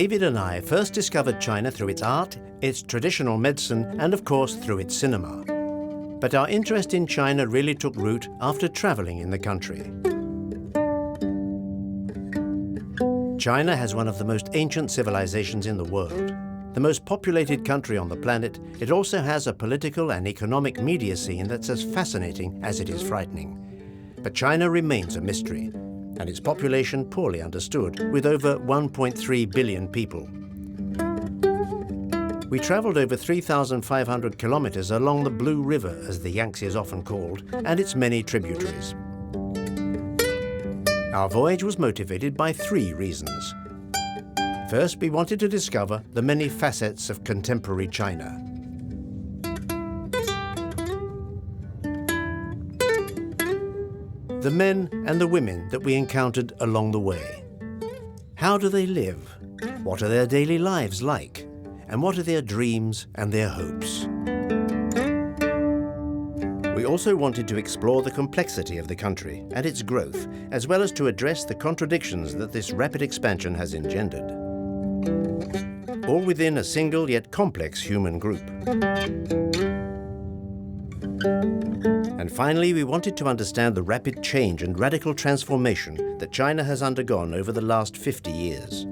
David and I first discovered China through its art, its traditional medicine, and of course through its cinema. But our interest in China really took root after traveling in the country. China has one of the most ancient civilizations in the world. The most populated country on the planet, it also has a political and economic media scene that's as fascinating as it is frightening. But China remains a mystery, and its population poorly understood, with over 1.3 billion people. We traveled over 3,500 kilometers along the Blue River, as the Yangtze is often called, and its many tributaries. Our voyage was motivated by three reasons. First, we wanted to discover the many facets of contemporary China. The men and the women that we encountered along the way. How do they live? What are their daily lives like? And what are their dreams and their hopes? We also wanted to explore the complexity of the country and its growth, as well as to address the contradictions that this rapid expansion has engendered. All within a single yet complex human group. And finally, we wanted to understand the rapid change and radical transformation that China has undergone over the last 50 years.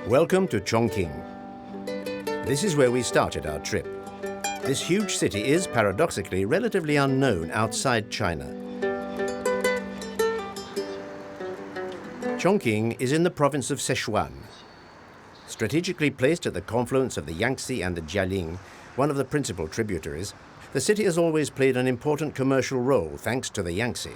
Welcome to Chongqing. This is where we started our trip. This huge city is, paradoxically, relatively unknown outside China. Chongqing is in the province of Sichuan. Strategically placed at the confluence of the Yangtze and the Dazzling, one of the principal tributaries, the city has always played an important commercial role thanks to the Yangtze.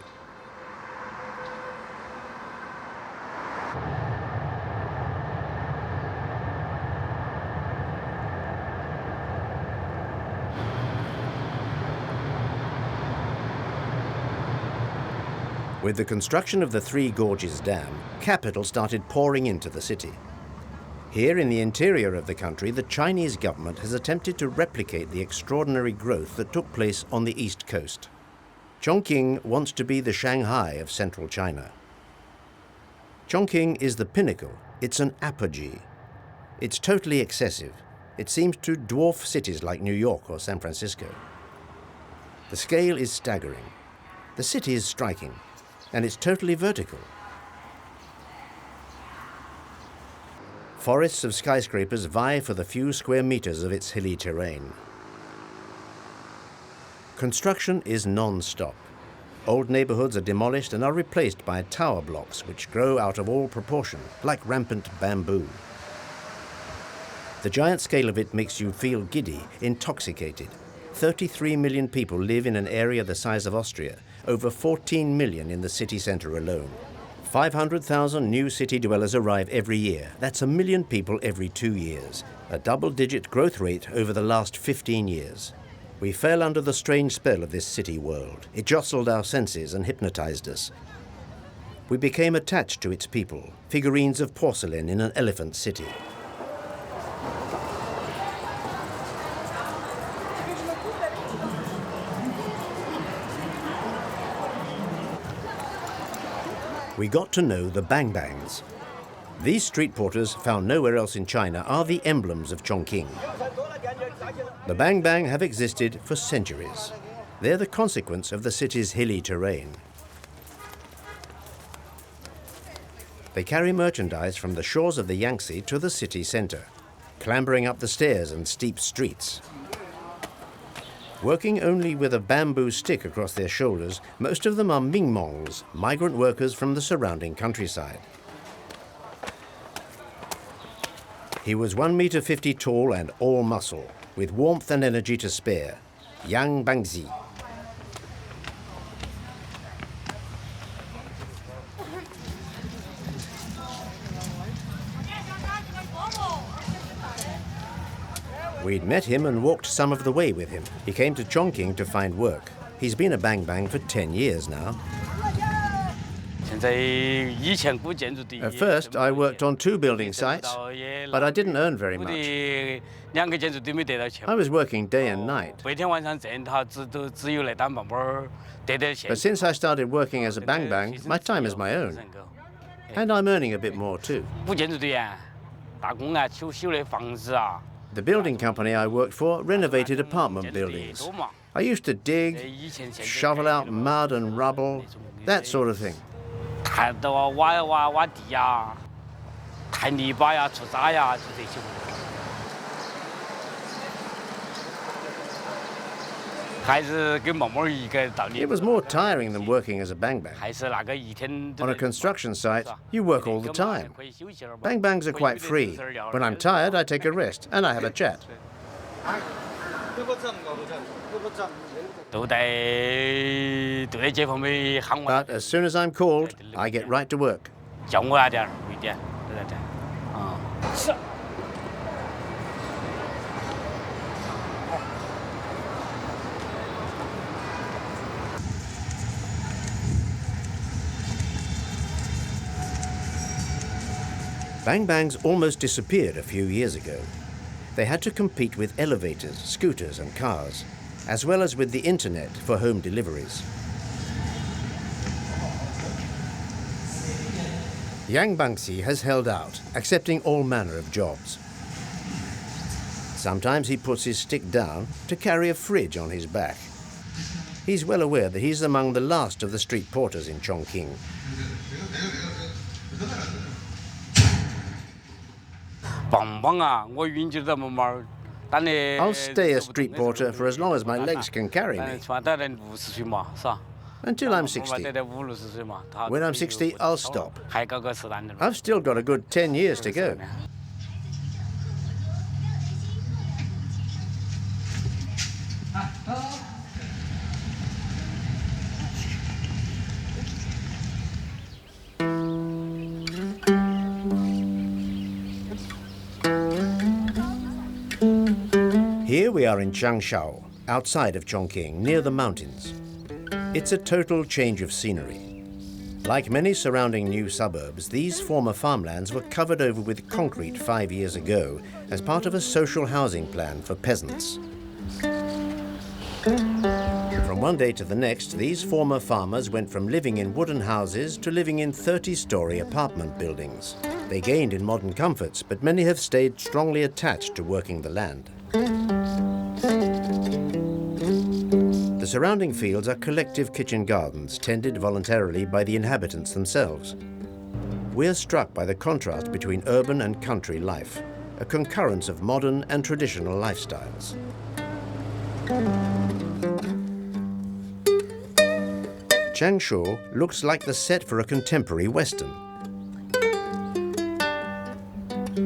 With the construction of the Three Gorges Dam, capital started pouring into the city. Here in the interior of the country, the Chinese government has attempted to replicate the extraordinary growth that took place on the east coast. Chongqing wants to be the Shanghai of central China. Chongqing is the pinnacle. It's an apogee. It's totally excessive. It seems to dwarf cities like New York or San Francisco. The scale is staggering. The city is striking. And it's totally vertical. Forests of skyscrapers vie for the few square meters of its hilly terrain. Construction is non-stop. Old neighborhoods are demolished and are replaced by tower blocks which grow out of all proportion, like rampant bamboo. The giant scale of it makes you feel giddy, intoxicated. 33 million people live in an area the size of Austria, over 14 million in the city centre alone. 500,000 new city dwellers arrive every year. That's 1 million people every 2 years, a double-digit growth rate over the last 15 years. We fell under the strange spell of this city world. It jostled our senses and hypnotized us. We became attached to its people, figurines of porcelain in an elephant city. We got to know the Bang-Bangs. These street porters, found nowhere else in China, are the emblems of Chongqing. The Bang-Bang have existed for centuries. They're the consequence of the city's hilly terrain. They carry merchandise from the shores of the Yangtze to the city centre, clambering up the stairs and steep streets. Working only with a bamboo stick across their shoulders, most of them are Mingmongs, migrant workers from the surrounding countryside. He was 1.50 meters tall and all muscle, with warmth and energy to spare. Yang Bangzi. We'd met him and walked some of the way with him. He came to Chongqing to find work. He's been a Bang-Bang for 10 years now. At first, I worked on 2 building sites, but I didn't earn very much. I was working day and night. But since I started working as a bang bang, my time is my own. And I'm earning a bit more too. The building company I worked for renovated apartment buildings. I used to dig, shovel out mud and rubble, that sort of thing. It was more tiring than working as a bang bang. On a construction site, you work all the time. Bang bangs are quite free. When I'm tired, I take a rest and I have a chat. But as soon as I'm called, I get right to work. Bang bangs almost disappeared a few years ago. They had to compete with elevators, scooters and cars, as well as with the internet for home deliveries. Yang Bangxi has held out, accepting all manner of jobs. Sometimes he puts his stick down to carry a fridge on his back. He's well aware that he's among the last of the street porters in Chongqing. I'll stay a street porter for as long as my legs can carry me. Until I'm 60. When I'm 60, I'll stop. I've still got a good 10 years to go. Here we are in Changsha, outside of Chongqing, near the mountains. It's a total change of scenery. Like many surrounding new suburbs, these former farmlands were covered over with concrete 5 years ago as part of a social housing plan for peasants. From one day to the next, these former farmers went from living in wooden houses to living in 30-story apartment buildings. They gained in modern comforts, but many have stayed strongly attached to working the land. The surrounding fields are collective kitchen gardens tended voluntarily by the inhabitants themselves. We're struck by the contrast between urban and country life, a concurrence of modern and traditional lifestyles. Changsha looks like the set for a contemporary western.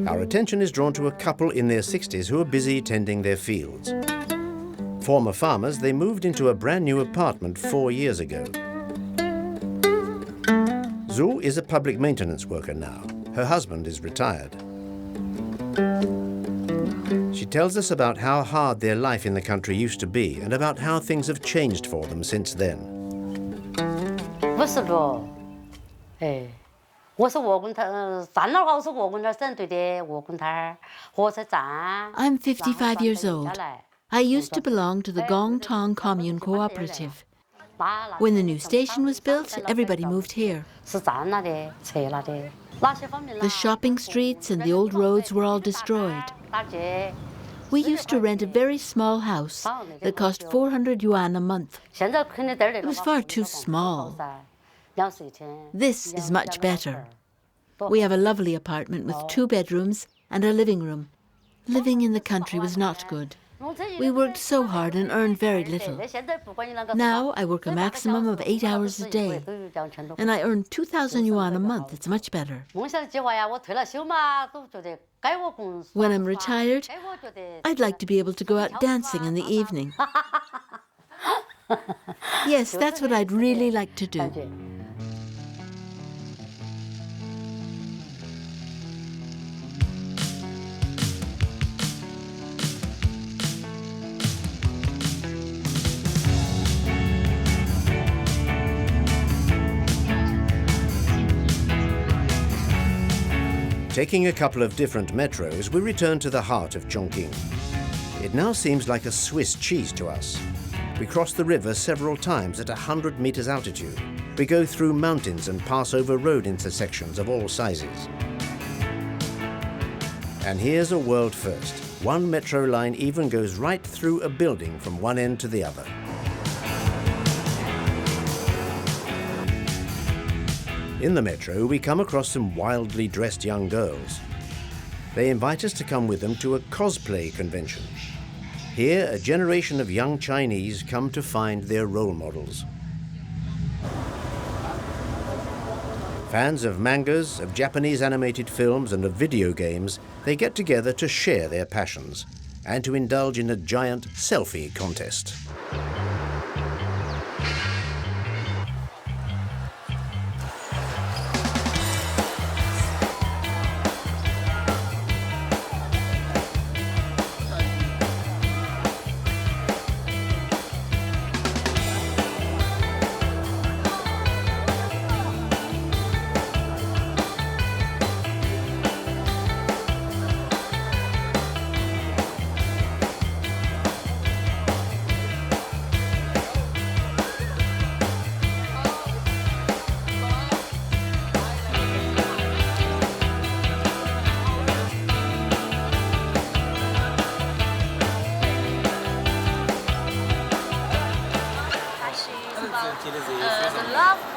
Our attention is drawn to a couple in their 60s who are busy tending their fields. Former farmers, they moved into a brand new apartment 4 years ago. Zhu is a public maintenance worker now. Her husband is retired. She tells us about how hard their life in the country used to be and about how things have changed for them since then. I'm 55 years old. I used to belong to the Gongtong Commune Cooperative. When the new station was built, everybody moved here. The shopping streets and the old roads were all destroyed. We used to rent a very small house that cost 400 yuan a month. It was far too small. This is much better. We have a lovely apartment with 2 bedrooms and a living room. Living in the country was not good. We worked so hard and earned very little. Now I work a maximum of 8 hours a day, and I earn 2,000 yuan a month. It's much better. When I'm retired, I'd like to be able to go out dancing in the evening. Yes, that's what I'd really like to do. Taking a couple of different metros, we return to the heart of Chongqing. It now seems like a Swiss cheese to us. We cross the river several times at 100 meters altitude. We go through mountains and pass over road intersections of all sizes. And here's a world first. One metro line even goes right through a building from one end to the other. In the metro, we come across some wildly dressed young girls. They invite us to come with them to a cosplay convention. Here, a generation of young Chinese come to find their role models. Fans of mangas, of Japanese animated films and of video games, they get together to share their passions and to indulge in a giant selfie contest.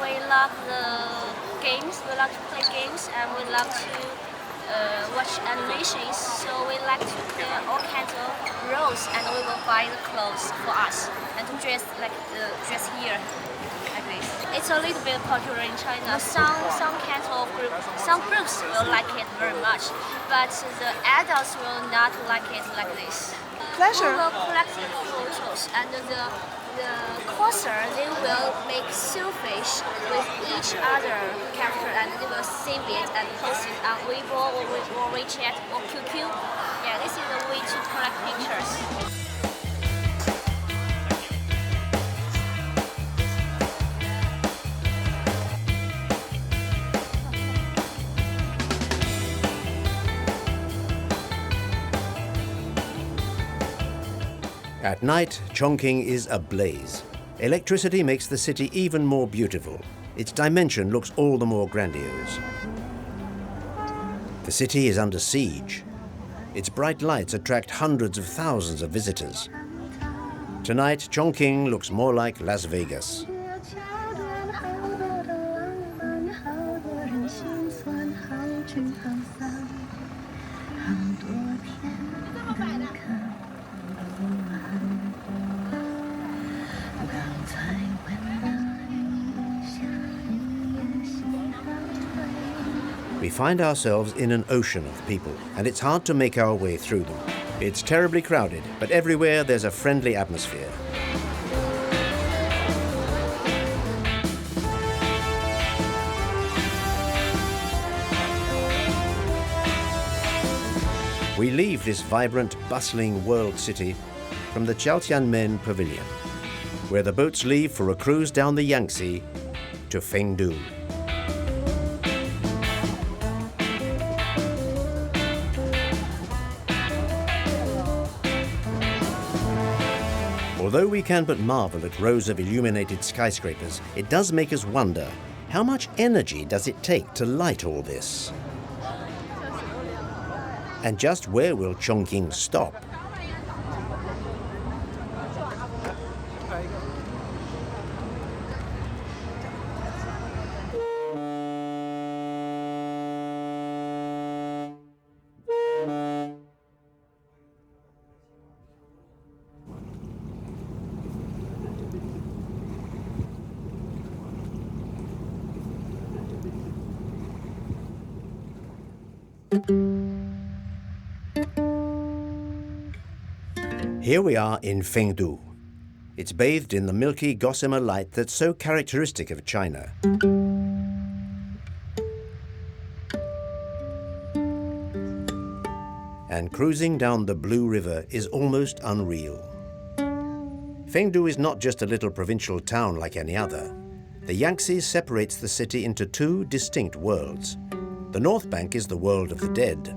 We love the games, we love to play games, and we love to watch animations. So we like to play all kinds of roles, and we will buy the clothes for us and to dress dress here like this. It's a little bit popular in China. Some kinds of some groups will like it very much, but the adults will not like it like this. Pleasure. We will collect photos, and the courser, they will make selfies with each other character, and they will save it and post it on Weibo or WeChat or QQ. Yeah, this is the way to collect pictures. At night, Chongqing is ablaze. Electricity makes the city even more beautiful. Its dimension looks all the more grandiose. The city is under siege. Its bright lights attract hundreds of thousands of visitors. Tonight, Chongqing looks more like Las Vegas. We find ourselves in an ocean of people, and it's hard to make our way through them. It's terribly crowded, but everywhere there's a friendly atmosphere. We leave this vibrant, bustling world city from the Tiananmen Pavilion, where the boats leave for a cruise down the Yangtze to Fengdu. Although we can but marvel at rows of illuminated skyscrapers, it does make us wonder, how much energy does it take to light all this? And just where will Chongqing stop? Here we are in Fengdu. It's bathed in the milky gossamer light that's so characteristic of China. And cruising down the Blue River is almost unreal. Fengdu is not just a little provincial town like any other. The Yangtze separates the city into two distinct worlds. The north bank is the world of the dead.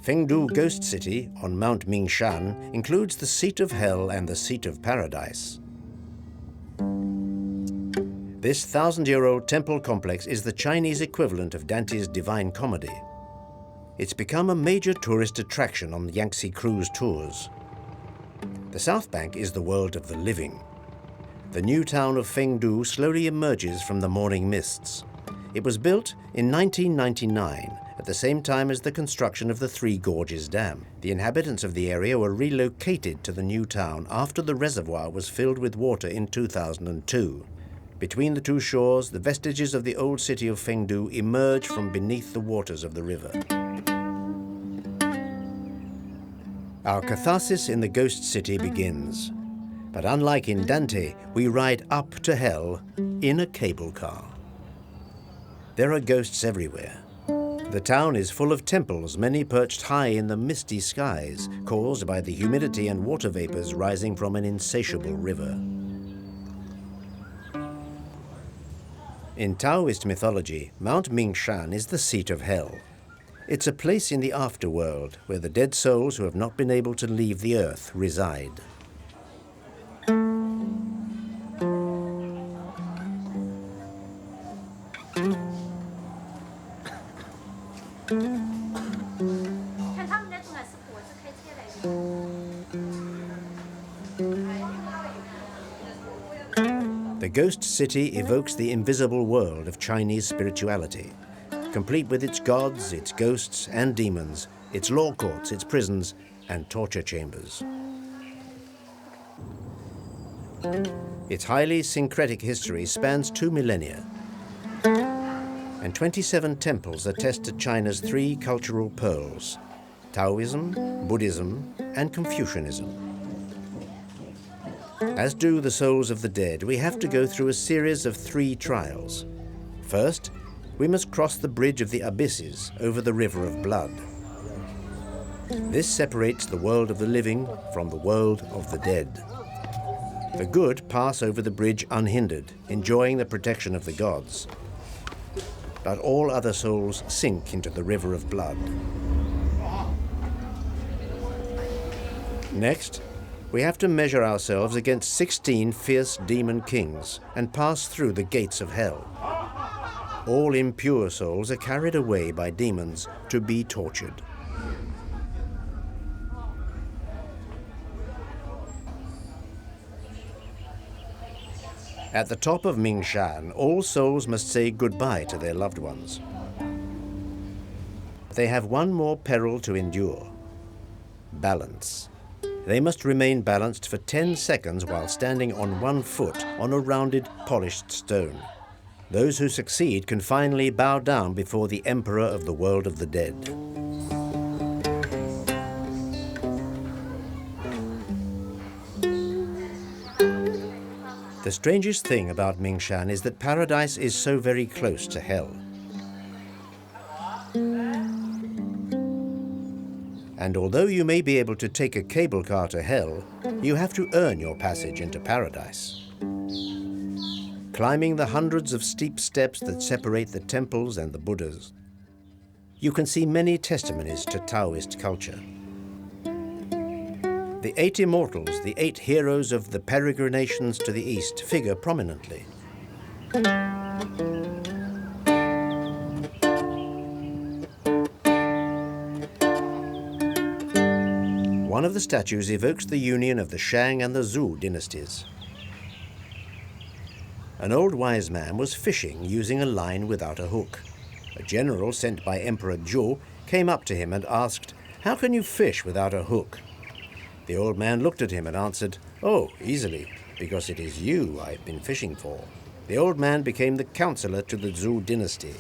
Fengdu Ghost City on Mount Mingshan includes the seat of hell and the seat of paradise. This 1,000-year-old temple complex is the Chinese equivalent of Dante's Divine Comedy. It's become a major tourist attraction on the Yangtze cruise tours. The south bank is the world of the living. The new town of Fengdu slowly emerges from the morning mists. It was built in 1999, at the same time as the construction of the Three Gorges Dam. The inhabitants of the area were relocated to the new town after the reservoir was filled with water in 2002. Between the two shores, the vestiges of the old city of Fengdu emerge from beneath the waters of the river. Our catharsis in the ghost city begins. But unlike in Dante, we ride up to hell in a cable car. There are ghosts everywhere. The town is full of temples, many perched high in the misty skies, caused by the humidity and water vapors rising from an insatiable river. In Taoist mythology, Mount Mingshan is the seat of hell. It's a place in the afterworld where the dead souls who have not been able to leave the earth reside. The ghost city evokes the invisible world of Chinese spirituality, complete with its gods, its ghosts and demons, its law courts, its prisons and torture chambers. Its highly syncretic history spans 2 millennia, and 27 temples attest to China's 3 cultural pearls: Taoism, Buddhism and Confucianism. As do the souls of the dead, we have to go through a series of 3 trials. First, we must cross the bridge of the abysses over the river of blood. This separates the world of the living from the world of the dead. The good pass over the bridge unhindered, enjoying the protection of the gods. But all other souls sink into the river of blood. Next, we have to measure ourselves against 16 fierce demon kings and pass through the gates of hell. All impure souls are carried away by demons to be tortured. At the top of Mingshan, all souls must say goodbye to their loved ones. They have one more peril to endure: balance. They must remain balanced for 10 seconds while standing on one foot on a rounded, polished stone. Those who succeed can finally bow down before the emperor of the world of the dead. The strangest thing about Mingshan is that paradise is so very close to hell. And although you may be able to take a cable car to hell, you have to earn your passage into paradise. Climbing the hundreds of steep steps that separate the temples and the Buddhas, you can see many testimonies to Taoist culture. The 8 immortals, the 8 heroes of the peregrinations to the east, figure prominently. One of the statues evokes the union of the Shang and the Zhou dynasties. An old wise man was fishing using a line without a hook. A general sent by Emperor Zhou came up to him and asked, "How can you fish without a hook?" The old man looked at him and answered, "Oh, easily, because it is you I've been fishing for." The old man became the counselor to the Zhou dynasty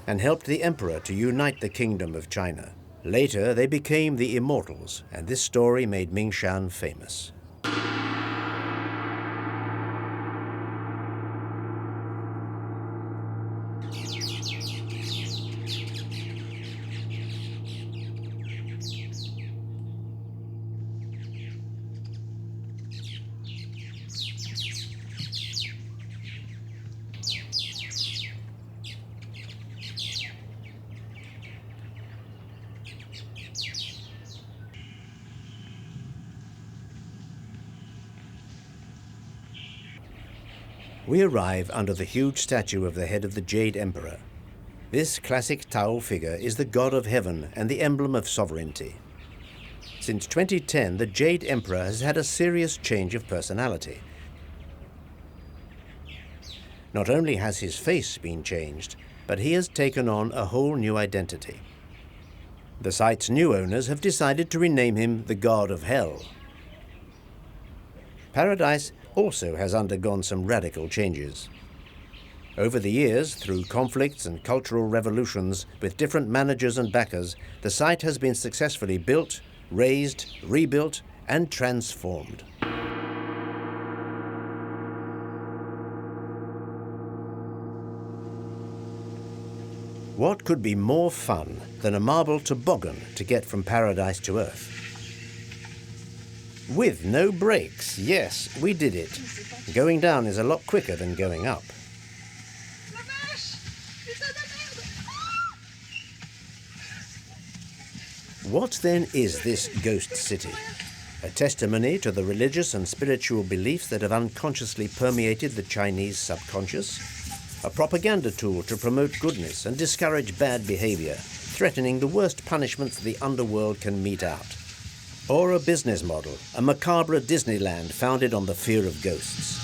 and helped the emperor to unite the kingdom of China. Later, they became the immortals, and this story made Mingshan famous. We arrive under the huge statue of the head of the Jade Emperor. This classic Tao figure is the god of heaven and the emblem of sovereignty. Since 2010, the Jade Emperor has had a serious change of personality. Not only has his face been changed, but he has taken on a whole new identity. The site's new owners have decided to rename him the God of Hell. Paradise also has undergone some radical changes. Over the years, through conflicts and cultural revolutions with different managers and backers, the site has been successfully built, raised, rebuilt, and transformed. What could be more fun than a marble toboggan to get from paradise to Earth? With no brakes, yes, we did it. Going down is a lot quicker than going up. What then is this ghost city? A testimony to the religious and spiritual beliefs that have unconsciously permeated the Chinese subconscious? A propaganda tool to promote goodness and discourage bad behavior, threatening the worst punishments the underworld can mete out? Or a business model, a macabre Disneyland founded on the fear of ghosts?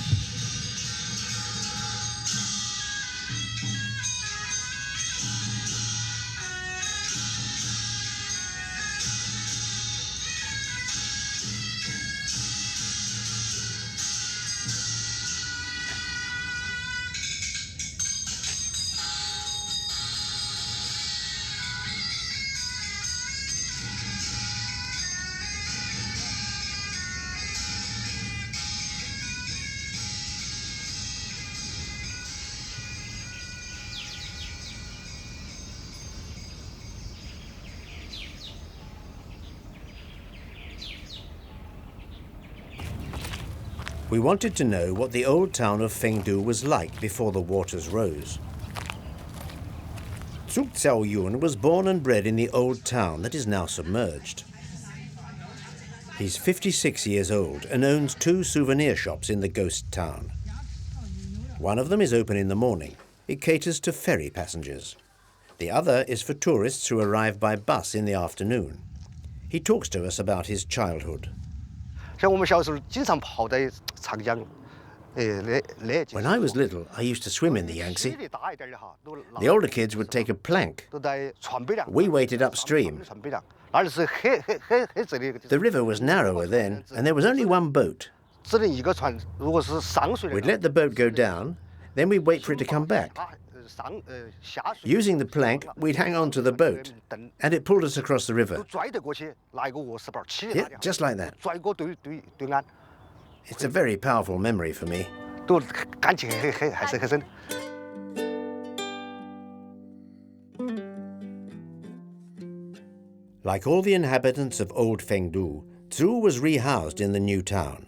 We wanted to know what the old town of Fengdu was like before the waters rose. Zhu Xiaoyun was born and bred in the old town that is now submerged. He's 56 years old and owns 2 souvenir shops in the ghost town. One of them is open in the morning. It caters to ferry passengers. The other is for tourists who arrive by bus in the afternoon. He talks to us about his childhood. When I was little, I used to swim in the Yangtze. The older kids would take a plank. We waited upstream. The river was narrower then, and there was only one boat. We'd let the boat go down, then we'd wait for it to come back. Using the plank, we'd hang on to the boat, and it pulled us across the river. Yeah, just like that. It's a very powerful memory for me. Like all the inhabitants of Old Fengdu, Zhu was rehoused in the new town.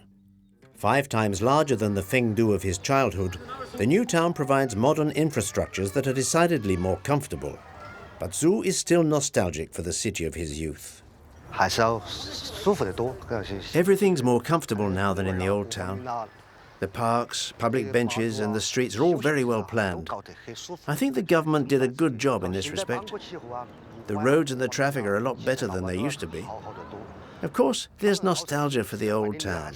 5 times larger than the Fengdu of his childhood, the new town provides modern infrastructures that are decidedly more comfortable. But Zhu is still nostalgic for the city of his youth. Everything's more comfortable now than in the old town. The parks, public benches and the streets are all very well planned. I think the government did a good job in this respect. The roads and the traffic are a lot better than they used to be. Of course, there's nostalgia for the old town.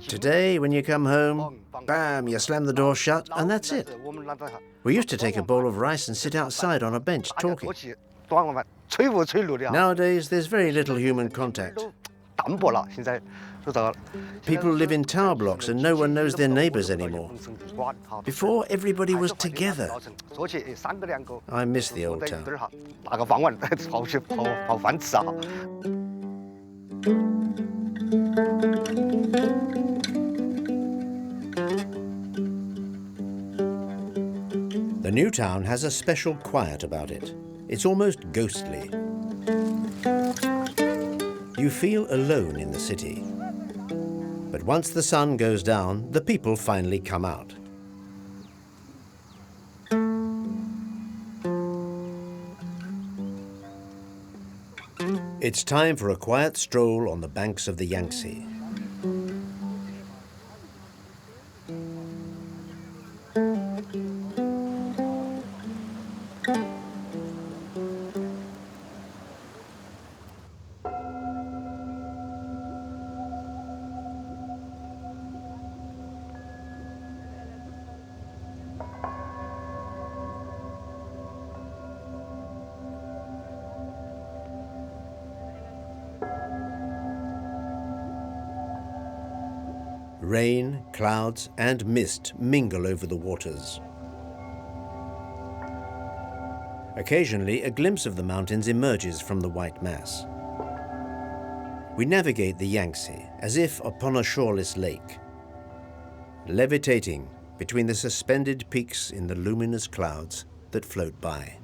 Today, when you come home, bam, you slam the door shut, and that's it. We used to take a bowl of rice and sit outside on a bench talking. Nowadays, there's very little human contact. People live in tower blocks and no one knows their neighbors anymore. Before, everybody was together. I miss the old town. The new town has a special quiet about it. It's almost ghostly. You feel alone in the city. But once the sun goes down, the people finally come out. It's time for a quiet stroll on the banks of the Yangtze. Rain, clouds, and mist mingle over the waters. Occasionally, a glimpse of the mountains emerges from the white mass. We navigate the Yangtze as if upon a shoreless lake, levitating between the suspended peaks in the luminous clouds that float by.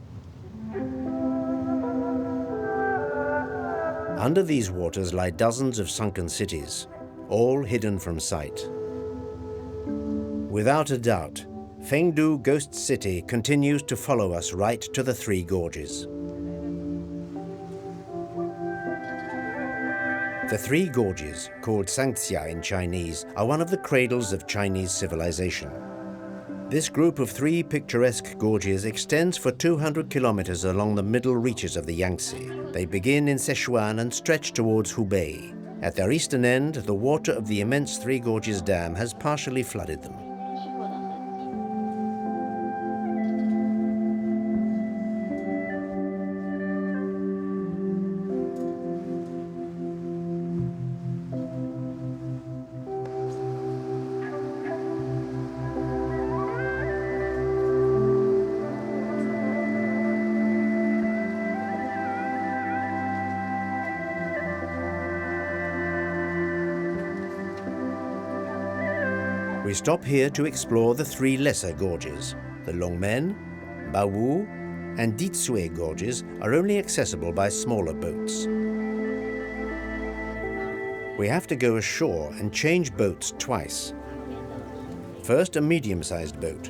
Under these waters lie dozens of sunken cities, all hidden from sight. Without a doubt, Fengdu Ghost City continues to follow us right to the Three Gorges. The Three Gorges, called Sangxia in Chinese, are one of the cradles of Chinese civilization. This group of three picturesque gorges extends for 200 kilometers along the middle reaches of the Yangtze. They begin in Sichuan and stretch towards Hubei. At their eastern end, the water of the immense Three Gorges Dam has partially flooded them. We stop here to explore the three lesser gorges. The Longmen, Bawu, and Ditsui gorges are only accessible by smaller boats. We have to go ashore and change boats twice. First a medium-sized boat,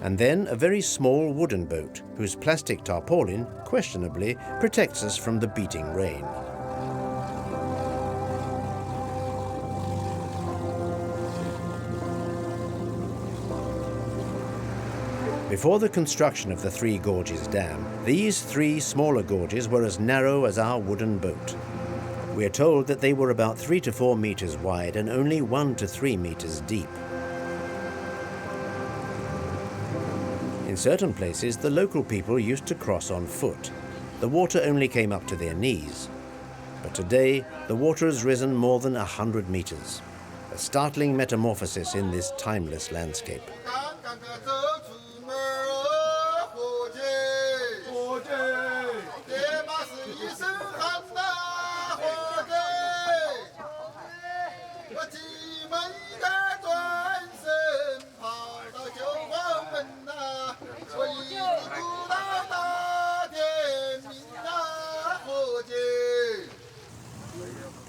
and then a very small wooden boat whose plastic tarpaulin, questionably, protects us from the beating rain. Before the construction of the Three Gorges Dam, these three smaller gorges were as narrow as our wooden boat. We are told that they were about 3 to 4 meters wide and only 1 to 3 meters deep. In certain places, the local people used to cross on foot. The water only came up to their knees. But today, the water has risen more than 100 meters. A startling metamorphosis in this timeless landscape.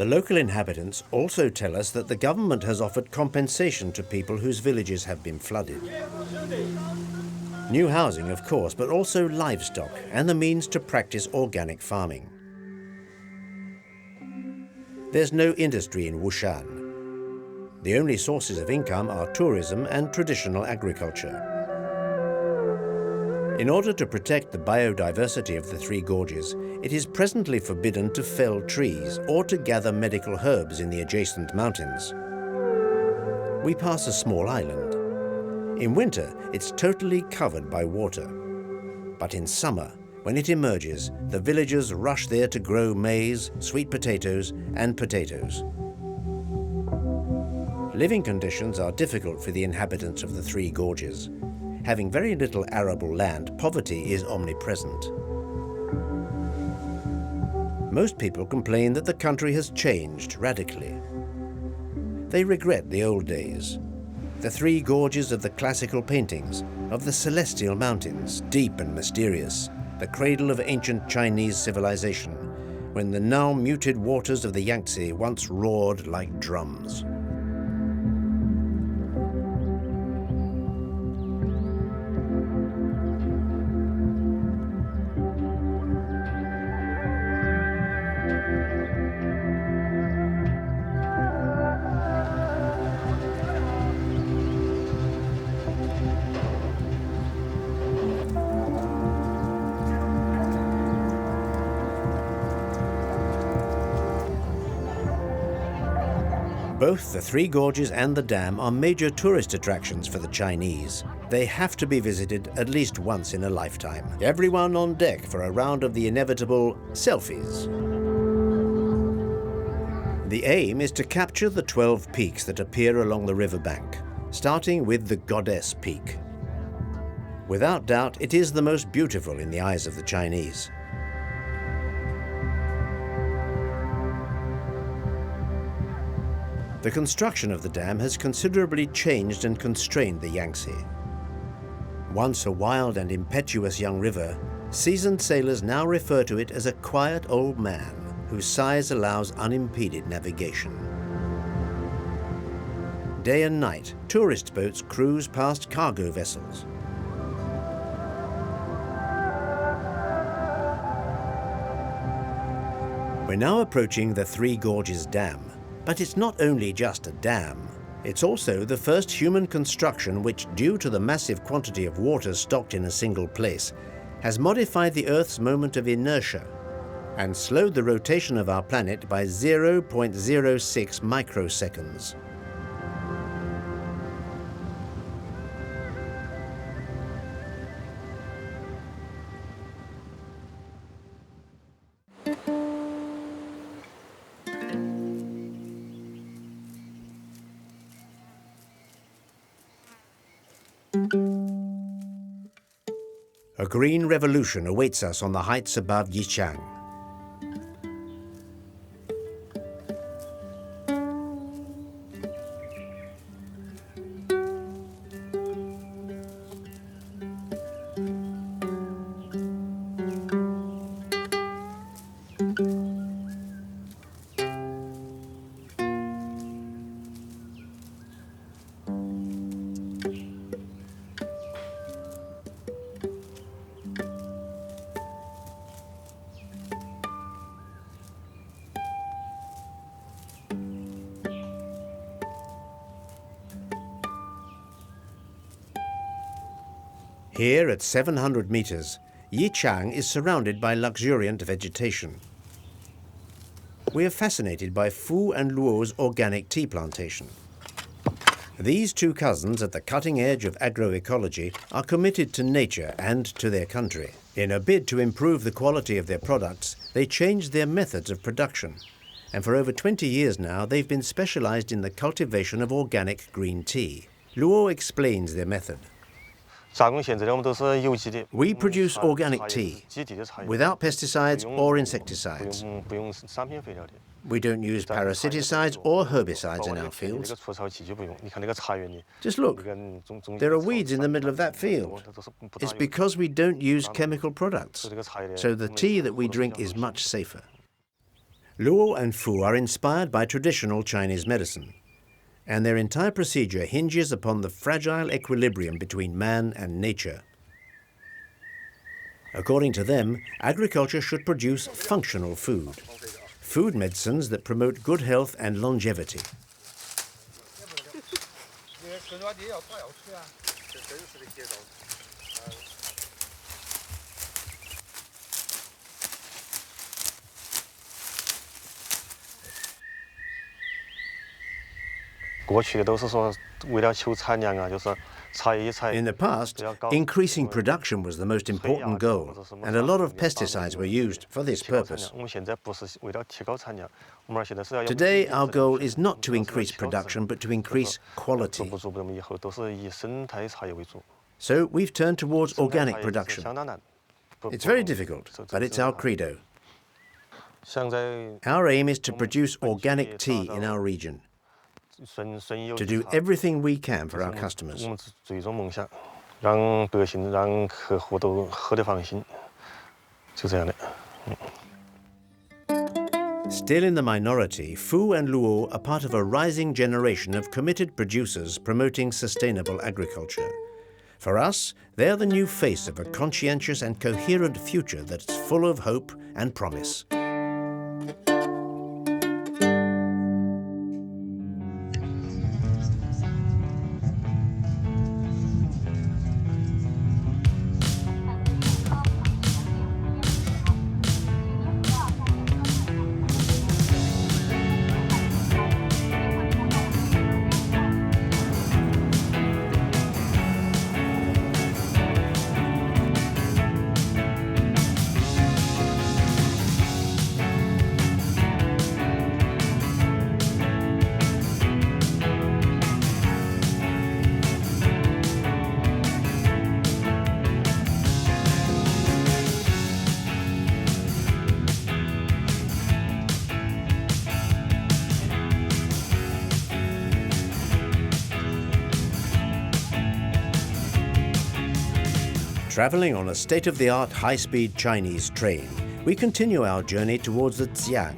The local inhabitants also tell us that the government has offered compensation to people whose villages have been flooded. New housing, of course, but also livestock and the means to practice organic farming. There's no industry in Wushan. The only sources of income are tourism and traditional agriculture. In order to protect the biodiversity of the Three Gorges, it is presently forbidden to fell trees or to gather medical herbs in the adjacent mountains. We pass a small island. In winter, it's totally covered by water. But in summer, when it emerges, the villagers rush there to grow maize, sweet potatoes, and potatoes. Living conditions are difficult for the inhabitants of the Three Gorges. Having very little arable land, poverty is omnipresent. Most people complain that the country has changed radically. They regret the old days, the Three Gorges of the classical paintings, of the celestial mountains, deep and mysterious, the cradle of ancient Chinese civilization, when the now muted waters of the Yangtze once roared like drums. Both the Three Gorges and the dam are major tourist attractions for the Chinese. They have to be visited at least once in a lifetime. Everyone on deck for a round of the inevitable selfies. The aim is to capture the 12 peaks that appear along the riverbank, starting with the Goddess Peak. Without doubt, it is the most beautiful in the eyes of the Chinese. The construction of the dam has considerably changed and constrained the Yangtze. Once a wild and impetuous young river, seasoned sailors now refer to it as a quiet old man whose size allows unimpeded navigation. Day and night, tourist boats cruise past cargo vessels. We're now approaching the Three Gorges Dam. But it's not only just a dam. It's also the first human construction which, due to the massive quantity of water stocked in a single place, has modified the Earth's moment of inertia and slowed the rotation of our planet by 0.06 microseconds. A green revolution awaits us on the heights above Yichang. Here at 700 meters, Yichang is surrounded by luxuriant vegetation. We are fascinated by Fu and Luo's organic tea plantation. These two cousins at the cutting edge of agroecology are committed to nature and to their country. In a bid to improve the quality of their products, they changed their methods of production. And for over 20 years now, they've been specialized in the cultivation of organic green tea. Luo explains their method. We produce organic tea without pesticides or insecticides. We don't use parasiticides or herbicides in our fields. Just look, there are weeds in the middle of that field. It's because we don't use chemical products, so the tea that we drink is much safer. Luo and Fu are inspired by traditional Chinese medicine, and their entire procedure hinges upon the fragile equilibrium between man and nature. According to them, agriculture should produce functional food medicines that promote good health and longevity. In the past, increasing production was the most important goal, and a lot of pesticides were used for this purpose. Today, our goal is not to increase production, but to increase quality. So we've turned towards organic production. It's very difficult, but it's our credo. Our aim is to produce organic tea in our region, to do everything we can for our customers. Still in the minority, Fu and Luo are part of a rising generation of committed producers promoting sustainable agriculture. For us, they're the new face of a conscientious and coherent future that's full of hope and promise. Traveling on a state-of-the-art high-speed Chinese train, we continue our journey towards the Kiang,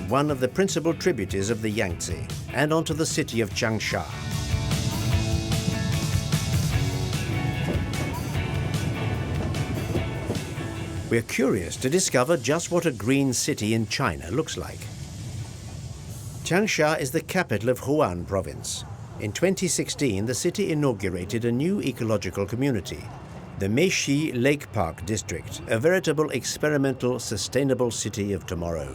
one of the principal tributaries of the Yangtze, and onto the city of Shanghai. We're curious to discover just what a green city in China looks like. Shanghai is the capital of Hunan province. In 2016, the city inaugurated a new ecological community, the Mermaids Lake Park District, a veritable experimental, sustainable city of tomorrow.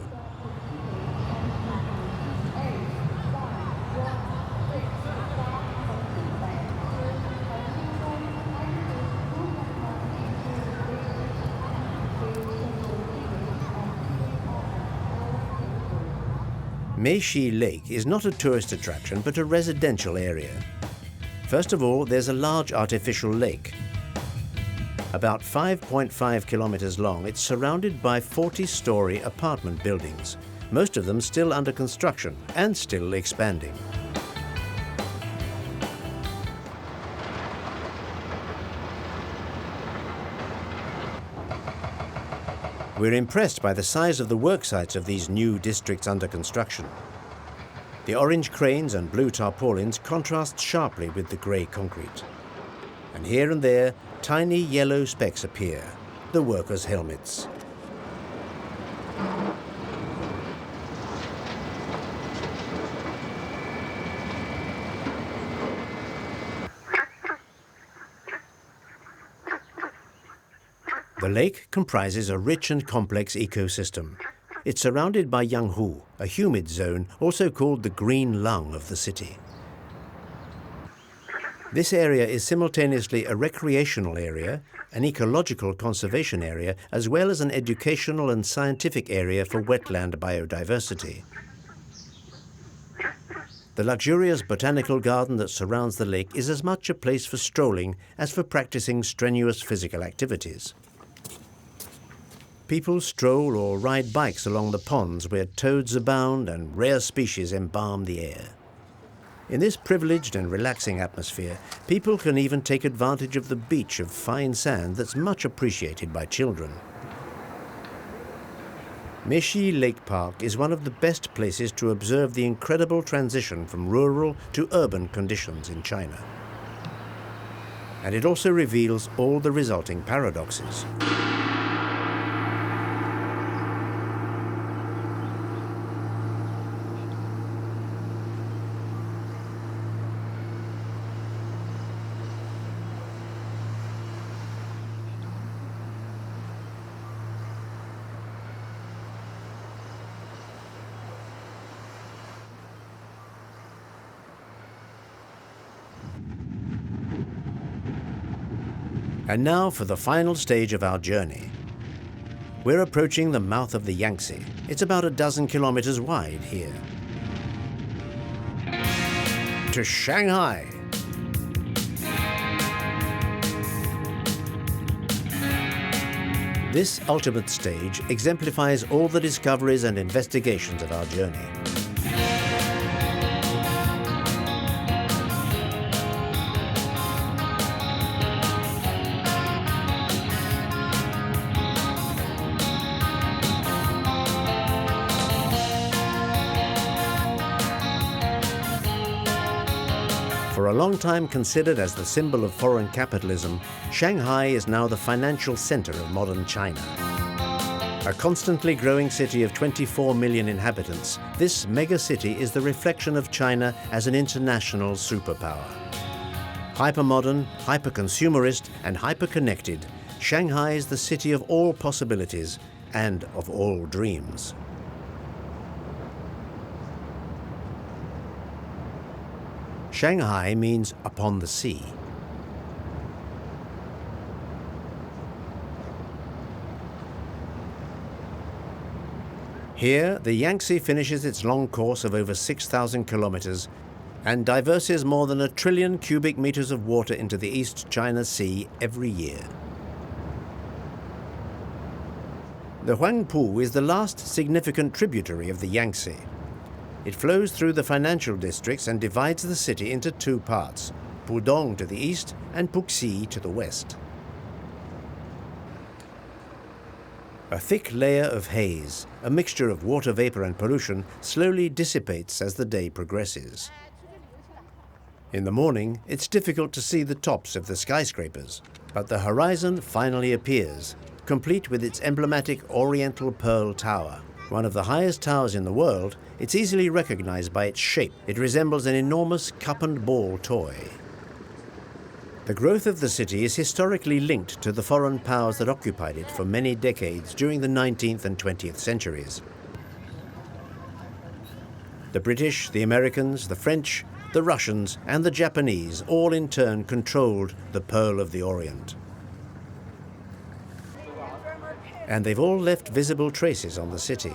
Mermaids Lake is not a tourist attraction but a residential area. First of all, there's a large artificial lake. About 5.5 kilometers long, it's surrounded by 40-story apartment buildings, most of them still under construction and still expanding. We're impressed by the size of the work sites of these new districts under construction. The orange cranes and blue tarpaulins contrast sharply with the grey concrete. And here and there, tiny yellow specks appear, the workers' helmets. The lake comprises a rich and complex ecosystem. It's surrounded by Yangtze, a humid zone also called the green lung of the city. This area is simultaneously a recreational area, an ecological conservation area, as well as an educational and scientific area for wetland biodiversity. The luxurious botanical garden that surrounds the lake is as much a place for strolling as for practicing strenuous physical activities. People stroll or ride bikes along the ponds where toads abound and rare species embalm the air. In this privileged and relaxing atmosphere, people can even take advantage of the beach of fine sand that's much appreciated by children. Mermaids Lake Park is one of the best places to observe the incredible transition from rural to urban conditions in China. And it also reveals all the resulting paradoxes. And now for the final stage of our journey. We're approaching the mouth of the Yangtze. It's about a dozen kilometers wide here. To Shanghai. This ultimate stage exemplifies all the discoveries and investigations of our journey. For a long time considered as the symbol of foreign capitalism, Shanghai is now the financial center of modern China. A constantly growing city of 24 million inhabitants, this megacity is the reflection of China as an international superpower. Hypermodern, hyper-consumerist, and hyper-connected, Shanghai is the city of all possibilities and of all dreams. Shanghai means upon the sea. Here, the Yangtze finishes its long course of over 6,000 kilometers and diverses more than 1 trillion cubic meters of water into the East China Sea every year. The Huangpu is the last significant tributary of the Yangtze. It flows through the financial districts and divides the city into two parts, Pudong to the east and Puxi to the west. A thick layer of haze, a mixture of water vapor and pollution, slowly dissipates as the day progresses. In the morning, it's difficult to see the tops of the skyscrapers, but the horizon finally appears, complete with its emblematic Oriental Pearl Tower. One of the highest towers in the world, it's easily recognized by its shape. It resembles an enormous cup and ball toy. The growth of the city is historically linked to the foreign powers that occupied it for many decades during the 19th and 20th centuries. The British, the Americans, the French, the Russians, and the Japanese all in turn controlled the Pearl of the Orient. And they've all left visible traces on the city.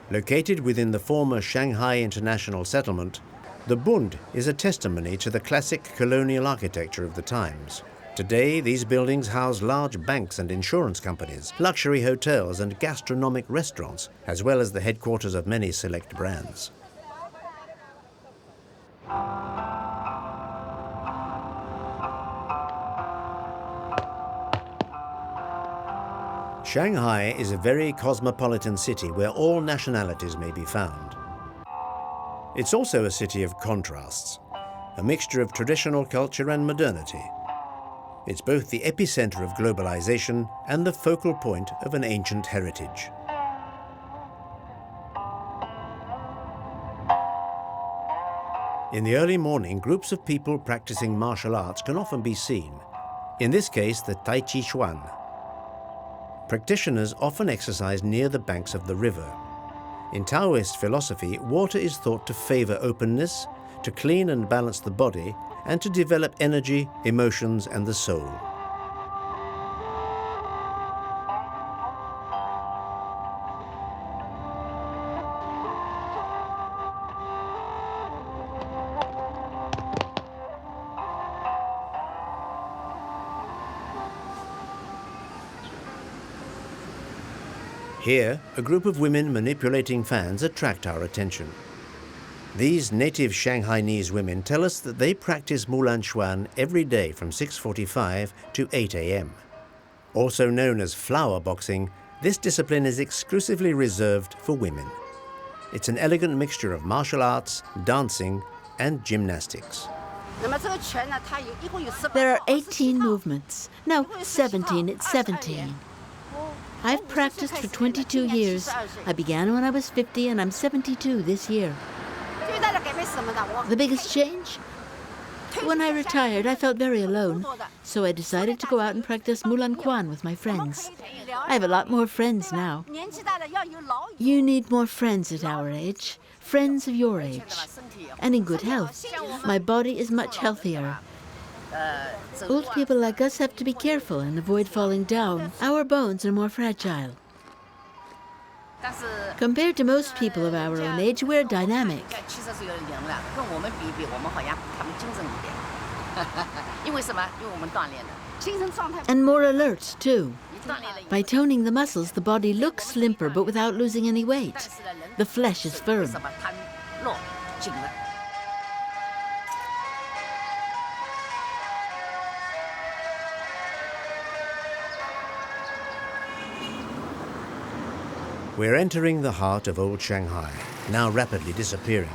Located within the former Shanghai International Settlement, the Bund is a testimony to the classic colonial architecture of the times. Today, these buildings house large banks and insurance companies, luxury hotels and gastronomic restaurants, as well as the headquarters of many select brands. Shanghai is a very cosmopolitan city where all nationalities may be found. It's also a city of contrasts, a mixture of traditional culture and modernity. It's both the epicenter of globalization and the focal point of an ancient heritage. In the early morning, groups of people practicing martial arts can often be seen. In this case, the Tai Chi Chuan. Practitioners often exercise near the banks of the river. In Taoist philosophy, water is thought to favor openness, to clean and balance the body, and to develop energy, emotions, and the soul. Here, a group of women manipulating fans attract our attention. These native Shanghainese women tell us that they practice Mulan Xuan every day from 6:45 to 8 a.m. Also known as flower boxing, this discipline is exclusively reserved for women. It's an elegant mixture of martial arts, dancing, and gymnastics. There are 18 movements. No, 17. It's 17. I've practiced for 22 years. I began when I was 50 and I'm 72 this year. The biggest change? When I retired, I felt very alone, so I decided to go out and practice Mulan Quan with my friends. I have a lot more friends now. You need more friends at our age, friends of your age, and in good health. My body is much healthier. Old people like us have to be careful and avoid falling down. Our bones are more fragile. Compared to most people of our own age, we're dynamic. And more alert, too. By toning the muscles, the body looks limper, but without losing any weight. The flesh is firm. We're entering the heart of old Shanghai, now rapidly disappearing.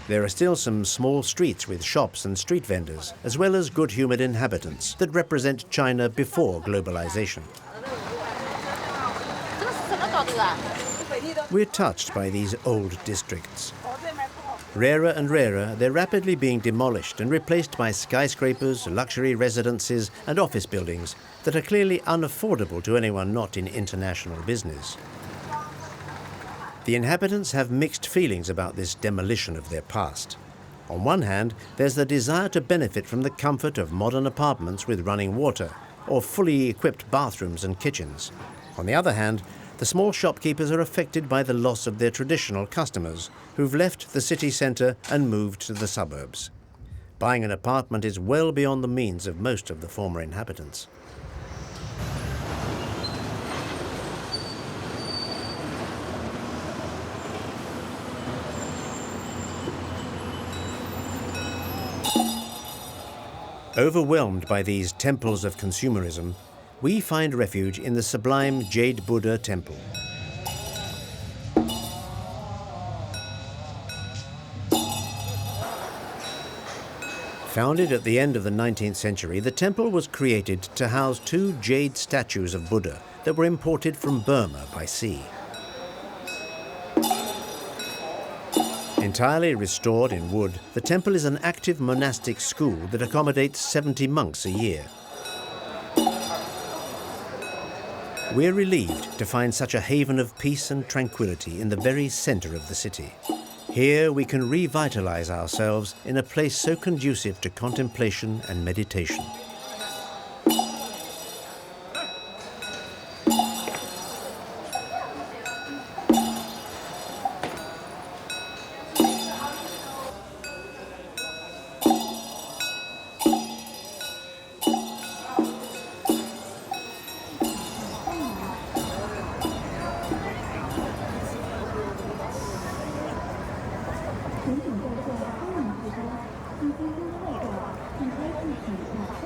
There are still some small streets with shops and street vendors, as well as good-humored inhabitants that represent China before globalization. We're touched by these old districts. Rarer and rarer, they're rapidly being demolished and replaced by skyscrapers, luxury residences, and office buildings that are clearly unaffordable to anyone not in international business. The inhabitants have mixed feelings about this demolition of their past. On one hand, there's the desire to benefit from the comfort of modern apartments with running water, or fully equipped bathrooms and kitchens. On the other hand, the small shopkeepers are affected by the loss of their traditional customers, who've left the city centre and moved to the suburbs. Buying an apartment is well beyond the means of most of the former inhabitants. Overwhelmed by these temples of consumerism, we find refuge in the sublime Jade Buddha temple. Founded at the end of the 19th century, the temple was created to house 2 jade statues of Buddha that were imported from Burma by sea. Entirely restored in wood, the temple is an active monastic school that accommodates 70 monks a year. We're relieved to find such a haven of peace and tranquility in the very center of the city. Here we can revitalize ourselves in a place so conducive to contemplation and meditation.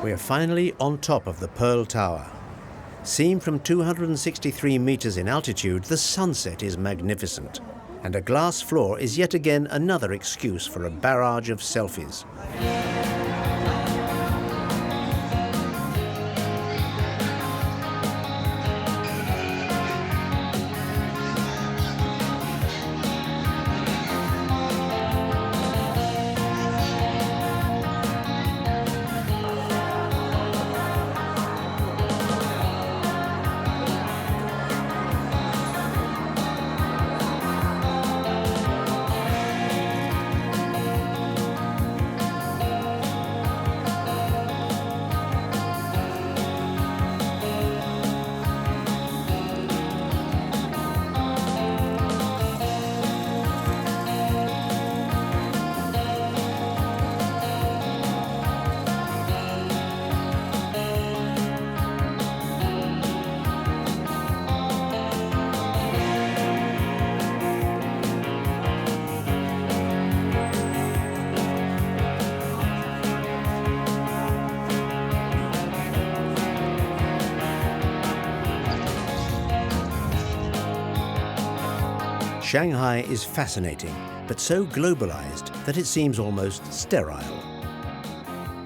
We are finally on top of the Pearl Tower. Seen from 263 meters in altitude, the sunset is magnificent, and a glass floor is yet again another excuse for a barrage of selfies. Shanghai is fascinating, but so globalized that it seems almost sterile.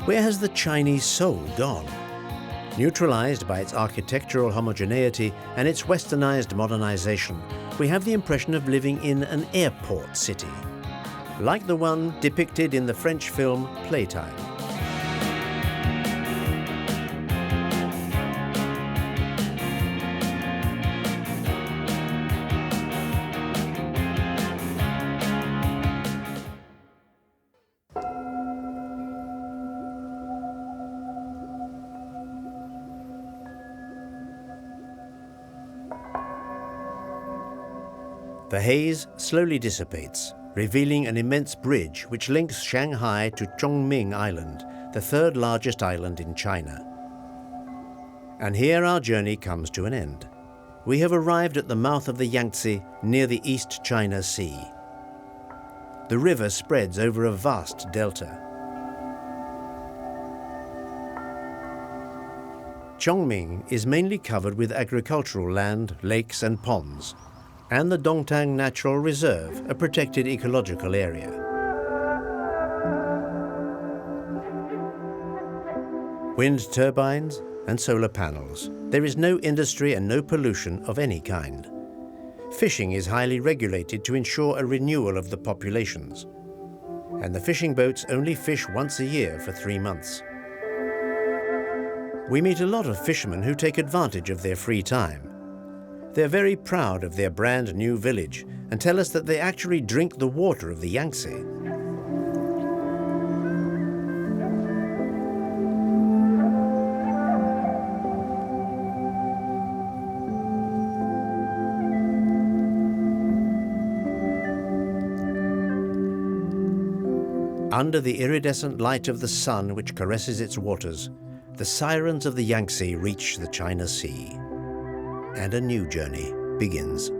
Where has the Chinese soul gone? Neutralized by its architectural homogeneity and its westernized modernization, we have the impression of living in an airport city, like the one depicted in the French film Playtime. The haze slowly dissipates, revealing an immense bridge which links Shanghai to Chongming Island, the 3rd largest island in China. And here our journey comes to an end. We have arrived at the mouth of the Yangtze near the East China Sea. The river spreads over a vast delta. Chongming is mainly covered with agricultural land, lakes and ponds, and the Dongtang Natural Reserve, a protected ecological area. Wind turbines and solar panels. There is no industry and no pollution of any kind. Fishing is highly regulated to ensure a renewal of the populations. And the fishing boats only fish once a year for 3 months. We meet a lot of fishermen who take advantage of their free time. They're very proud of their brand new village and tell us that they actually drink the water of the Yangtze. Under the iridescent light of the sun which caresses its waters, the sirens of the Yangtze reach the China Sea. And a new journey begins.